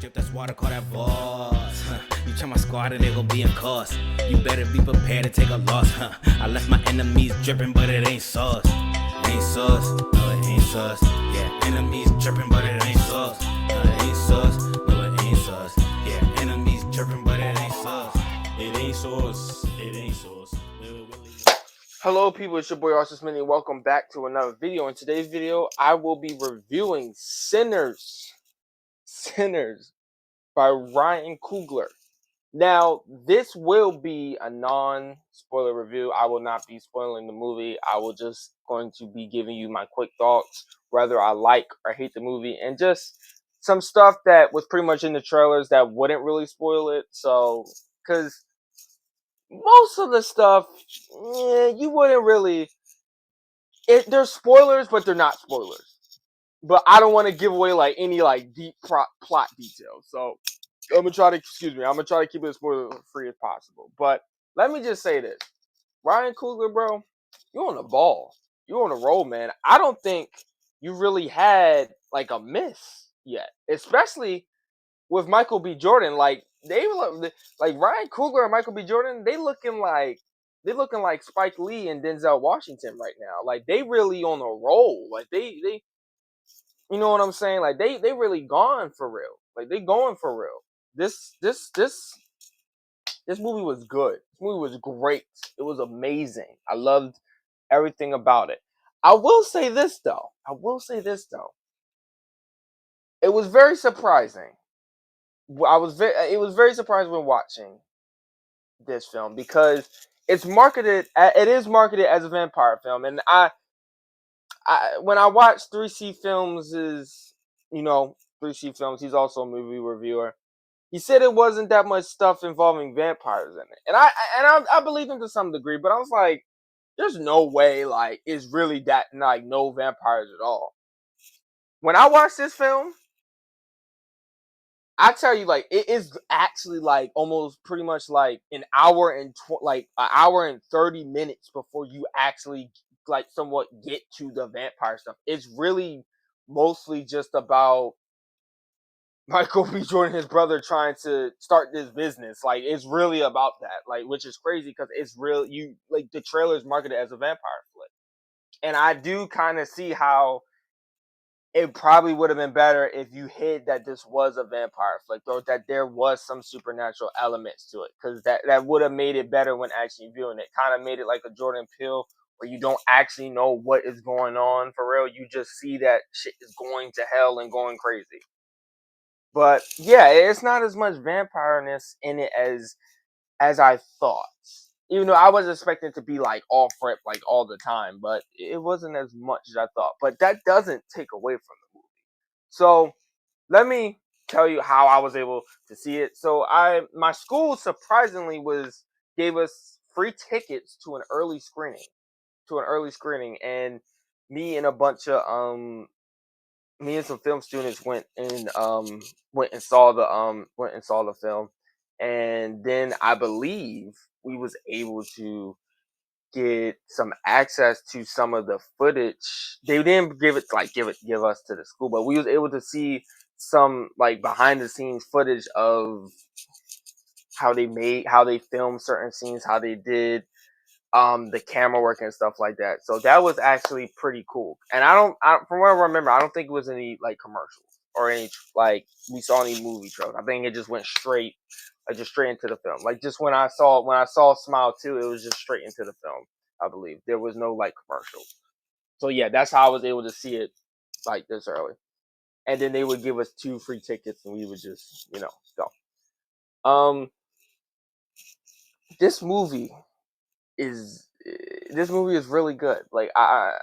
drip, that's water, call that boss. You try my squad and they gon' be in cost. You better be prepared to take a loss. I left my enemies dripping, but it ain't sauce. It ain't sauce, no it ain't sauce. Yeah, enemies dripping, but it ain't sauce. No it ain't sauce, no it ain't sauce. Yeah, enemies dripping, but it ain't sauce. It ain't sauce, it ain't sauce. Hello people, it's your boy Arsis Mini. Welcome back to another video. In today's video, I will be reviewing Sinners by Ryan Coogler. Now, this will be a non-spoiler review. I will not be spoiling the movie. I will just going to be giving you my quick thoughts, whether I like or hate the movie, and just some stuff that was pretty much in the trailers that wouldn't really spoil it. So, because most of the stuff, you wouldn't really. They're spoilers, but they're not spoilers. But I don't want to give away like any like deep plot details. So I'm gonna try to keep it as spoiler free as possible. But let me just say this: Ryan Coogler, bro, you on the ball, you on the roll, man. I don't think you really had like a miss yet, especially with Michael B. Jordan. Like like Ryan Coogler and Michael B. Jordan, they looking like Spike Lee and Denzel Washington right now. Like they really on a roll. Like they you know what I'm saying? Like they really gone for real. Like they going for real. This movie was good. This movie was great. It was amazing. I loved everything about it. I will say this though. It was very surprising. It was very surprising when watching this film because it is marketed as a vampire film, and I when I watch 3C Films is 3C Films, he's also a movie reviewer. He said it wasn't that much stuff involving vampires in it, and I believe him to some degree, but I was like, there's no way like it's really that like no vampires at all. When I watched this film, I tell you, like it is actually like almost pretty much like an hour and like an hour and 30 minutes before you actually like somewhat get to the vampire stuff. It's really mostly just about Michael B. Jordan, his brother, trying to start this business. Like it's really about that. Like which is crazy because it's real. You like the trailer is marketed as a vampire flick, and I do kind of see how it probably would have been better if you hid that this was a vampire flick or that there was some supernatural elements to it, because that would have made it better when actually viewing it. Kind of made it like a Jordan Peele where you don't actually know what is going on for real. You just see that shit is going to hell and going crazy. But yeah, it's not as much vampireness in it as I thought. Even though I was expecting it to be like all rip like all the time, but it wasn't as much as I thought. But that doesn't take away from the movie. So let me tell you how I was able to see it. So my school surprisingly gave us free tickets to an early screening, and me and a bunch of me and some film students went and saw the film, and then I believe we was able to get some access to some of the footage. They didn't give us to the school, but we was able to see some like behind the scenes footage of how they filmed certain scenes, how they did the camera work and stuff like that. So that was actually pretty cool. And from what I remember, I don't think it was any like commercials or any like we saw any movie trailers. I think it just went straight into the film. Like just when I saw Smile 2, it was just straight into the film. I believe there was no like commercials. So yeah, that's how I was able to see it like this early. And then they would give us 2 free tickets, and we would just go. Um, this movie is this movie is really good. Like I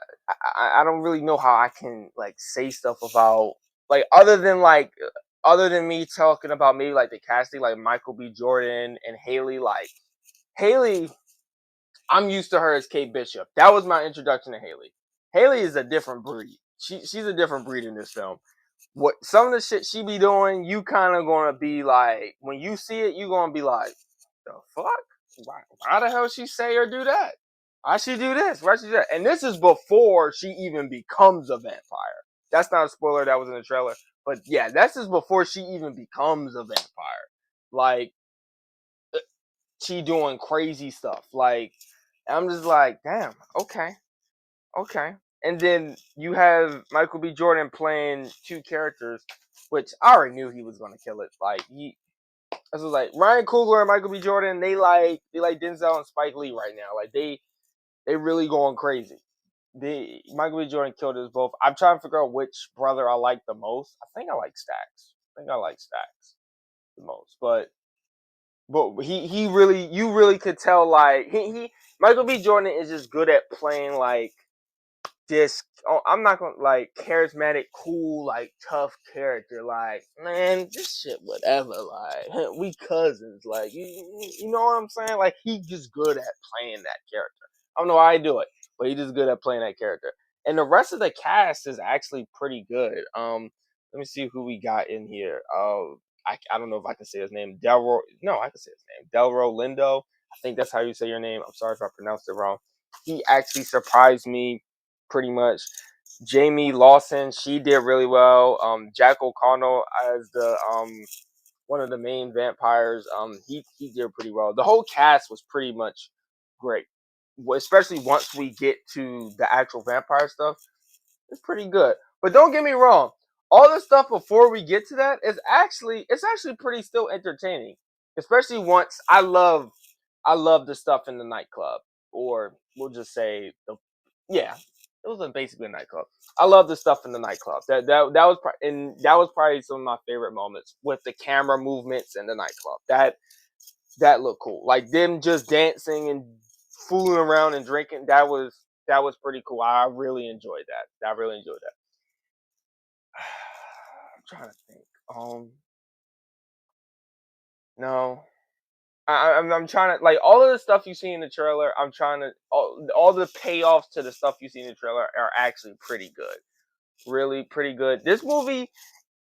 don't really know how I can like say stuff about like other than me talking about maybe like the casting, like Michael B. Jordan and Hailee. Like Hailee, I'm used to her as Kate Bishop. That was my introduction to Hailee. Hailee is a different breed. She's a different breed in this film. What some of the shit she be doing, you kind of gonna be like, when you see it, you gonna be like, the fuck? Why the hell she say or do that? Why she do this? Why she do that? And this is before she even becomes a vampire. that's not a spoiler. That was in the trailer. But yeah, that's just before she even becomes a vampire. Like she doing crazy stuff. Like I'm just like, damn, okay, okay. And then you have Michael B. Jordan playing two characters, which I already knew he was gonna kill it. Like this was like Ryan Coogler and Michael B. Jordan. They like Denzel and Spike Lee right now. Like they really going crazy. Michael B. Jordan killed us both. I'm trying to figure out which brother I like the most. I think I like Stacks. I think I like Stacks the most. But he really, you really could tell like he Michael B. Jordan is just good at playing like this. Oh, I'm not gonna like charismatic, cool, like tough character. Like man, this shit, whatever. Like we cousins. Like you know what I'm saying? Like he just good at playing that character. I don't know how I do it, but he just good at playing that character. And the rest of the cast is actually pretty good. Let me see who we got in here. I don't know if I can say his name. Delro. No, I can say his name. Delro Lindo. I think that's how you say your name. I'm sorry if I pronounced it wrong. He actually surprised me pretty much. Jamie Lawson, she did really well. Jack O'Connell as the one of the main vampires, he did pretty well. The whole cast was pretty much great, especially once we get to the actual vampire stuff. It's pretty good. But don't get me wrong, all the stuff before we get to that is actually pretty still entertaining. Especially once I love the stuff in the nightclub, or we'll just say the yeah, it was basically a nightclub. I love the stuff in the nightclub. That was probably some of my favorite moments with the camera movements in the nightclub. That looked cool. Like them just dancing and fooling around and drinking. That was pretty cool. I really enjoyed that. I really enjoyed that. I'm trying to think. No. I'm trying to like all of the stuff you see in the trailer. I'm trying to all the payoffs to the stuff you see in the trailer are actually pretty good, really pretty good. This movie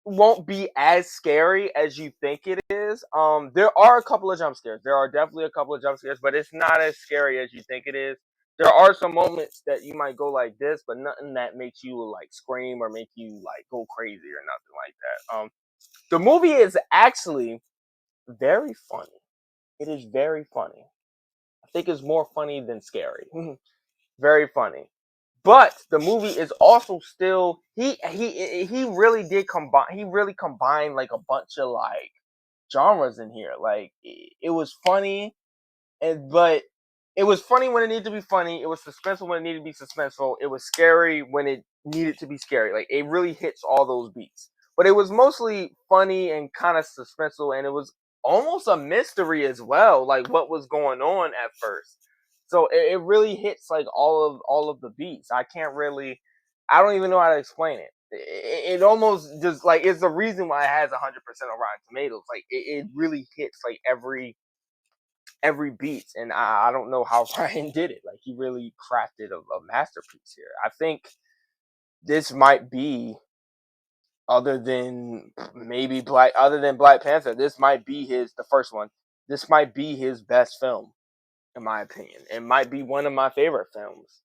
won't be as scary as you think it is. There are a couple of jump scares. There are definitely a couple of jump scares, but it's not as scary as you think it is. There are some moments that you might go like this, but nothing that makes you like scream or make you like go crazy or nothing like that. The movie is actually very funny. It is very funny. I think it's more funny than scary. Very funny. But the movie is also still he really did combine he really combined like a bunch of like genres in here. Like it was funny, but it was funny when it needed to be funny. It was suspenseful when it needed to be suspenseful. It was scary when it needed to be scary. Like it really hits all those beats. But it was mostly funny and kind of suspenseful, and it was almost a mystery as well. Like what was going on at first. So it really hits like all of the beats. I don't even know how to explain it. It almost just like it's the reason why it has 100% on Rotten Tomatoes. Like it really hits like every beat, and I don't know how Ryan did it. Like he really crafted a masterpiece here. I think this might be other than Black Panther, this might be the first one. This might be his best film, in my opinion. It might be one of my favorite films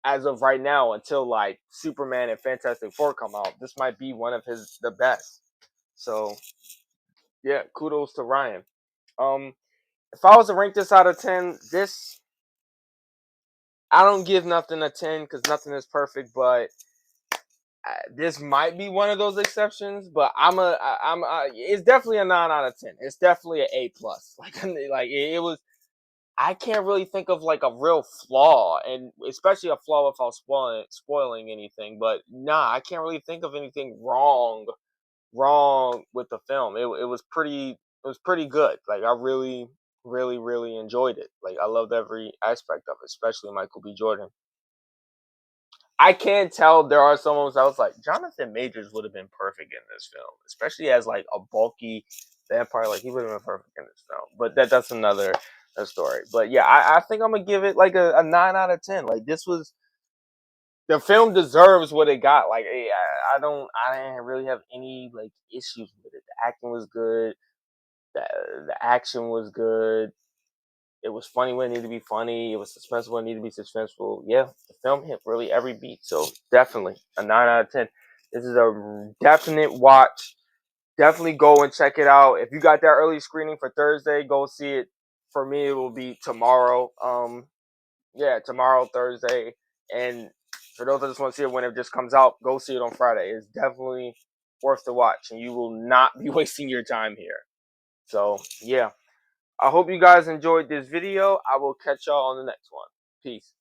as of right now until like Superman and Fantastic Four come out. This might be one of the best. So yeah, kudos to Ryan. Um, if I was to rank this out of 10, this I don't give nothing a 10 because nothing is perfect, but this might be one of those exceptions. But it's definitely a 9 out of 10. It's definitely an A plus. Like it was. I can't really think of like a real flaw, and especially a flaw without spoiling anything. But nah, I can't really think of anything wrong with the film. It was pretty good. Like I really really enjoyed it. Like I loved every aspect of it, especially Michael B. Jordan. I can tell there are some moments I was like, Jonathan Majors would have been perfect in this film, especially as like a bulky vampire. Like he would have been perfect in this film. But that's another story. But yeah, I think I'm gonna give it like a 9 out of 10. Like the film deserves what it got. Like I didn't really have any like issues with it. The acting was good. The, the action was good. It was funny when it needed to be funny. It was suspenseful when it needed to be suspenseful. Yeah, the film hit really every beat. So definitely a 9 out of 10. This is a definite watch. Definitely go and check it out. If you got that early screening for Thursday, go see it. For me, it will be tomorrow. Yeah, tomorrow, Thursday. And for those that just want to see it when it just comes out, go see it on Friday. It's definitely worth the watch, and you will not be wasting your time here. So, yeah. I hope you guys enjoyed this video. I will catch y'all on the next one. Peace.